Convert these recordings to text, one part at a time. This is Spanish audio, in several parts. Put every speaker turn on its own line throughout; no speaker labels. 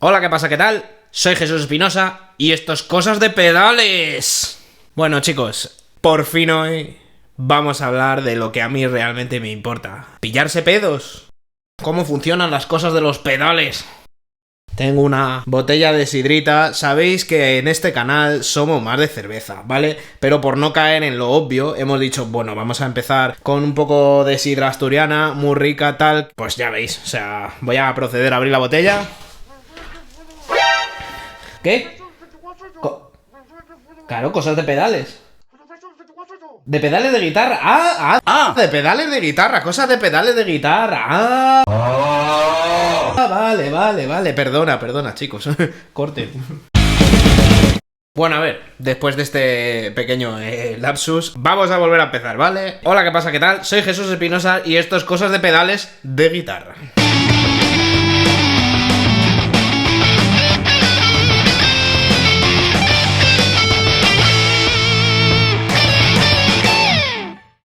Hola, ¿qué pasa? ¿Qué tal? Soy Jesús Espinosa y esto es Cosas de Pedales. Bueno, chicos, por fin hoy vamos a hablar de lo que a mí realmente me importa. ¿Pillarse pedos? ¿Cómo funcionan las cosas de los pedales? Tengo una botella de sidrita. Sabéis que en este canal somos más de cerveza, ¿vale? Pero por no caer en lo obvio, hemos dicho, bueno, vamos a empezar con un poco de sidra asturiana, muy rica, tal. Pues ya veis, o sea, voy a proceder a abrir la botella. ¿Qué? Claro, cosas de pedales. De pedales de guitarra. De pedales de guitarra, cosas de pedales de guitarra. Vale. Perdona, chicos. Corte. Bueno, a ver, después de este pequeño lapsus, vamos a volver a empezar, ¿vale? Hola, ¿qué pasa? ¿Qué tal? Soy Jesús Espinosa y esto es Cosas de Pedales de Guitarra.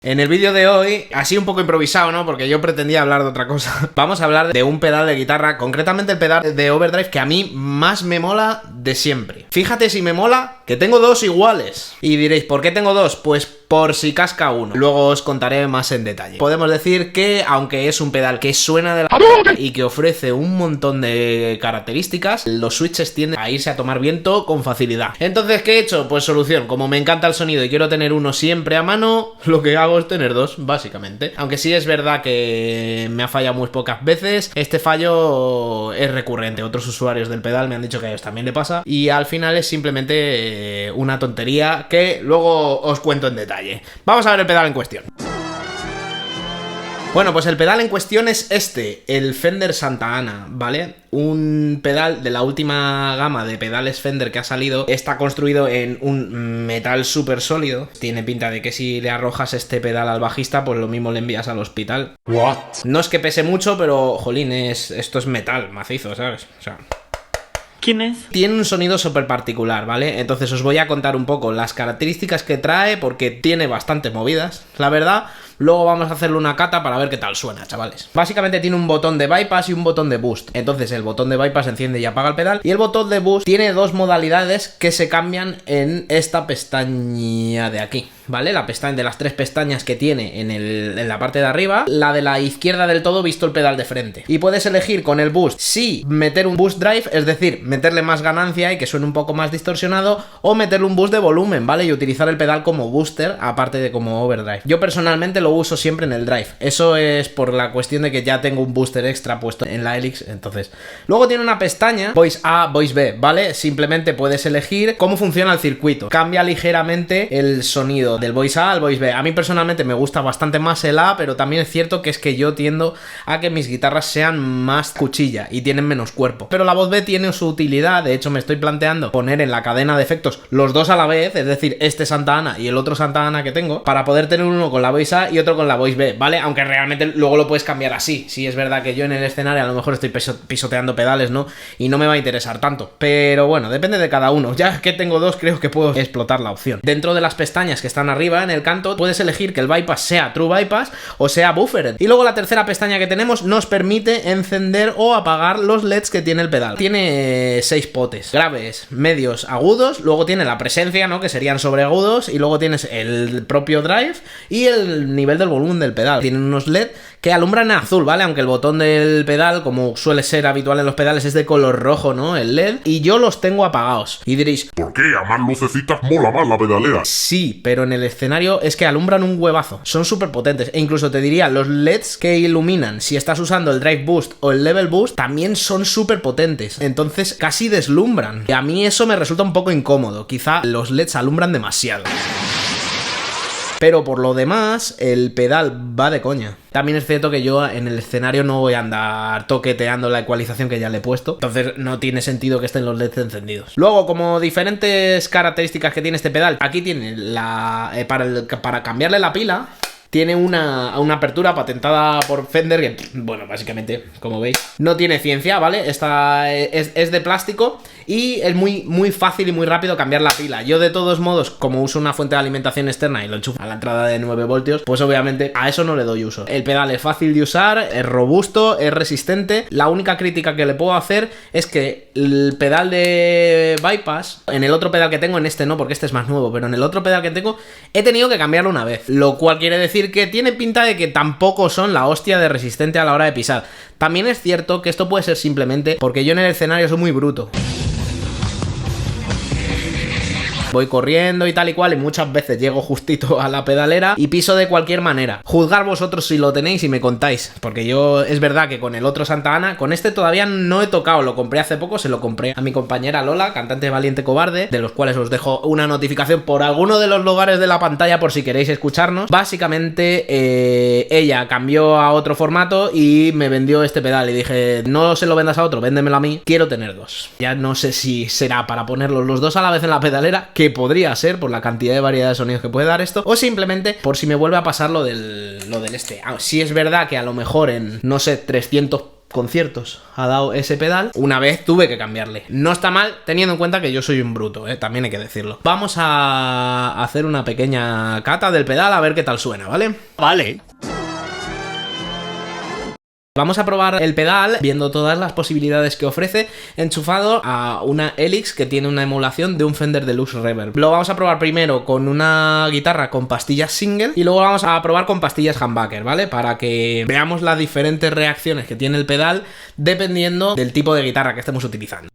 En el vídeo de hoy, así un poco improvisado, ¿no? Porque yo pretendía hablar de otra cosa. Vamos a hablar de un pedal de guitarra, concretamente el pedal de overdrive que a mí más me mola de siempre. Fíjate si me mola que tengo dos iguales. Y diréis, ¿por qué tengo dos? Pues por si casca uno. Luego os contaré más en detalle. Podemos decir que, aunque es un pedal que suena de la y que ofrece un montón de características, los switches tienden a irse a tomar viento con facilidad. Entonces, ¿qué he hecho? Pues solución. Como me encanta el sonido y quiero tener uno siempre a mano, lo que hago es tener dos, básicamente. Aunque sí es verdad que me ha fallado muy pocas veces. Este fallo es recurrente. Otros usuarios del pedal me han dicho que a ellos también le pasa. Y al final es simplemente una tontería que luego os cuento en detalle. Vamos a ver el pedal en cuestión. Bueno, pues el pedal en cuestión es este, el Fender Santa Ana, ¿vale? Un pedal de la última gama de pedales Fender que ha salido. Está construido en un metal súper sólido. Tiene pinta de que si le arrojas este pedal al bajista, pues lo mismo le envías al hospital. ¿What? No es que pese mucho, pero, jolín, esto es metal macizo, ¿sabes? O sea...
¿Quién es?
Tiene un sonido súper particular, ¿vale? Entonces os voy a contar un poco las características que trae, porque tiene bastantes movidas, la verdad. Luego vamos a hacerle una cata para ver qué tal suena, chavales. Básicamente tiene un botón de bypass y un botón de boost. Entonces el botón de bypass enciende y apaga el pedal. Y el botón de boost tiene dos modalidades que se cambian en esta pestaña de aquí, ¿vale? La pestaña de las tres pestañas que tiene en la parte de arriba. La de la izquierda del todo visto el pedal de frente. Y puedes elegir con el boost si meter un boost drive, es decir, meterle más ganancia y que suene un poco más distorsionado, o meterle un boost de volumen, ¿vale? Y utilizar el pedal como booster, aparte de como overdrive. Yo personalmente lo uso siempre en el drive. Eso es por la cuestión de que ya tengo un booster extra puesto en la Helix. Entonces, luego tiene una pestaña Voice A, Voice B, ¿vale? Simplemente puedes elegir cómo funciona el circuito. Cambia ligeramente el sonido del Voice A al Voice B. A mí personalmente me gusta bastante más el A, pero también es cierto que es que yo tiendo a que mis guitarras sean más cuchilla y tienen menos cuerpo. Pero la voz B tiene su utilidad. De hecho, me estoy planteando poner en la cadena de efectos los dos a la vez, es decir, este Santa Ana y el otro Santa Ana que tengo, para poder tener uno con la Voice A y otro con la Voice B, ¿vale? Aunque realmente luego lo puedes cambiar así. Sí, es verdad que yo en el escenario a lo mejor estoy pisoteando pedales, ¿no? Y no me va a interesar tanto. Pero bueno, depende de cada uno. Ya que tengo dos, creo que puedo explotar la opción. Dentro de las pestañas que están arriba en el canto, puedes elegir que el bypass sea True Bypass o sea Buffered. Y luego la tercera pestaña que tenemos nos permite encender o apagar los LEDs que tiene el pedal. Tiene 6 potes, graves, medios, agudos. Luego tiene la presencia, ¿no? Que serían sobreagudos. Y luego tienes el propio drive y el nivel del volumen del pedal. Tienen unos LED que alumbran en azul, ¿vale? Aunque el botón del pedal, como suele ser habitual en los pedales, es de color rojo, ¿no? El LED. Y yo los tengo apagados. Y diréis,
¿por qué? A más lucecitas mola más la pedalera.
Sí, pero en el escenario es que alumbran un huevazo. Son súper potentes. E incluso te diría, los LEDs que iluminan, si estás usando el Drive Boost o el Level Boost, también son súper potentes. Entonces casi deslumbran. Y a mí eso me resulta un poco incómodo. Quizá los LEDs alumbran demasiado. Pero por lo demás, el pedal va de coña. También es cierto que yo en el escenario no voy a andar toqueteando la ecualización que ya le he puesto. Entonces no tiene sentido que estén los LEDs encendidos. Luego, como diferentes características que tiene este pedal, aquí tiene para cambiarle la pila. tiene una apertura patentada por Fender que, bueno, básicamente, como veis, no tiene ciencia, ¿vale? Esta es de plástico y es muy fácil y muy rápido cambiar la pila. Yo de todos modos, como uso una fuente de alimentación externa y lo enchufo a la entrada de 9 voltios, pues obviamente a eso no le doy uso. El pedal es fácil de usar, es robusto, es resistente. La única crítica que le puedo hacer es que el pedal de bypass, en el otro pedal que tengo, en este no, porque este es más nuevo, pero en el otro pedal que tengo he tenido que cambiarlo una vez, lo cual quiere decir que tiene pinta de que tampoco son la hostia de resistente a la hora de pisar. También es cierto que esto puede ser simplemente porque yo en el escenario soy muy bruto. Voy corriendo y tal y cual, y muchas veces llego justito a la pedalera y piso de cualquier manera. Juzgar vosotros si lo tenéis y me contáis, porque yo es verdad que con el otro Santa Ana, con este todavía no he tocado, lo compré hace poco, se lo compré a mi compañera Lola, cantante de Valiente Cobarde, de los cuales os dejo una notificación por alguno de los lugares de la pantalla por si queréis escucharnos. Básicamente ella cambió a otro formato y me vendió este pedal y dije, no se lo vendas a otro, véndemelo a mí, quiero tener dos. Ya no sé si será para ponerlos los dos a la vez en la pedalera, que podría ser por la cantidad de variedad de sonidos que puede dar esto, o simplemente por si me vuelve a pasar lo del este. Si es verdad que a lo mejor en, no sé, 300 conciertos ha dado ese pedal, una vez tuve que cambiarle. No está mal, teniendo en cuenta que yo soy un bruto, también hay que decirlo. Vamos a hacer una pequeña cata del pedal a ver qué tal suena, ¿vale?
Vale.
Vamos a probar el pedal viendo todas las posibilidades que ofrece, enchufado a una Helix que tiene una emulación de un Fender Deluxe Reverb. Lo vamos a probar primero con una guitarra con pastillas single y luego vamos a probar con pastillas humbucker, ¿vale? Para que veamos las diferentes reacciones que tiene el pedal dependiendo del tipo de guitarra que estemos utilizando.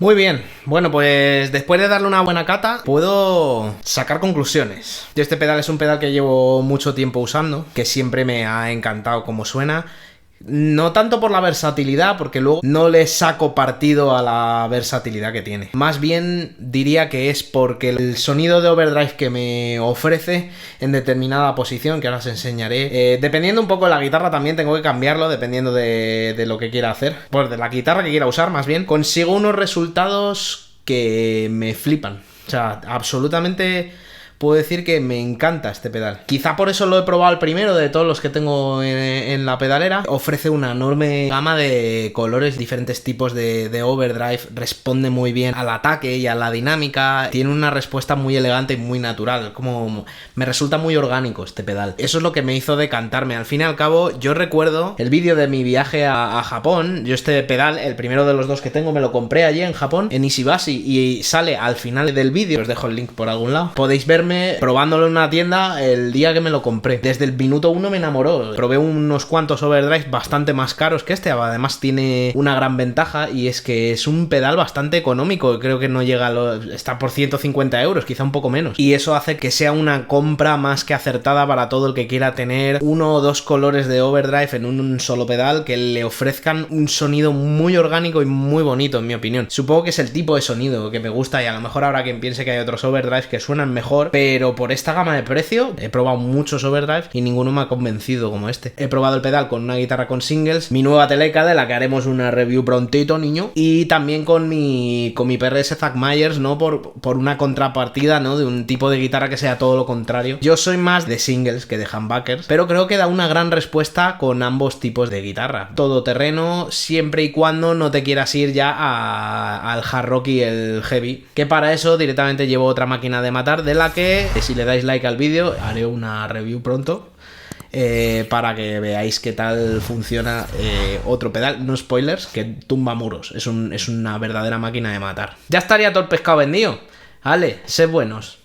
Muy bien, bueno, pues después de darle una buena cata, puedo sacar conclusiones. Yo este pedal es un pedal que llevo mucho tiempo usando, que siempre me ha encantado cómo suena. No tanto por la versatilidad, porque luego no le saco partido a la versatilidad que tiene. Más bien diría que es porque el sonido de overdrive que me ofrece en determinada posición, que ahora os enseñaré, dependiendo un poco de la guitarra también tengo que cambiarlo, dependiendo de lo que quiera hacer. Pues de la guitarra que quiera usar, más bien, consigo unos resultados que me flipan. O sea, absolutamente... puedo decir que me encanta este pedal. Quizá por eso lo he probado el primero de todos los que tengo en la pedalera. Ofrece una enorme gama de colores, diferentes tipos de overdrive. Responde muy bien al ataque y a la dinámica. Tiene una respuesta muy elegante y muy natural. Como me resulta muy orgánico este pedal. Eso es lo que me hizo decantarme. Al fin y al cabo, yo recuerdo el vídeo de mi viaje a Japón. Yo este pedal, el primero de los dos que tengo, me lo compré allí en Japón, en Ishibashi, y sale al final del vídeo. Os dejo el link por algún lado. Podéis verme probándolo en una tienda el día que me lo compré. Desde el minuto 1 me enamoró. Probé unos cuantos overdrive bastante más caros que este. Además tiene una gran ventaja, y es que es un pedal bastante económico. Creo que no llega está por 150 euros, quizá un poco menos. Y eso hace que sea una compra más que acertada para todo el que quiera tener uno o dos colores de overdrive en un solo pedal que le ofrezcan un sonido muy orgánico y muy bonito, en mi opinión. Supongo que es el tipo de sonido que me gusta, y a lo mejor habrá quien piense que hay otros overdrives que suenan mejor, pero por esta gama de precio he probado muchos overdrive y ninguno me ha convencido como este. He probado el pedal con una guitarra con singles, mi nueva Teleca, de la que haremos una review prontito, niño, y también con mi PRS Zach Myers, ¿no? Por una contrapartida, ¿no? De un tipo de guitarra que sea todo lo contrario. Yo soy más de singles que de humbuckers, pero creo que da una gran respuesta con ambos tipos de guitarra. Todo terreno, siempre y cuando no te quieras ir ya al hard rock y el heavy, que para eso directamente llevo otra máquina de matar, de la que si le dais like al vídeo haré una review pronto, para que veáis qué tal funciona otro pedal, no spoilers, que tumba muros. Es una verdadera máquina de matar. Ya estaría todo el pescado vendido. Vale, sed buenos.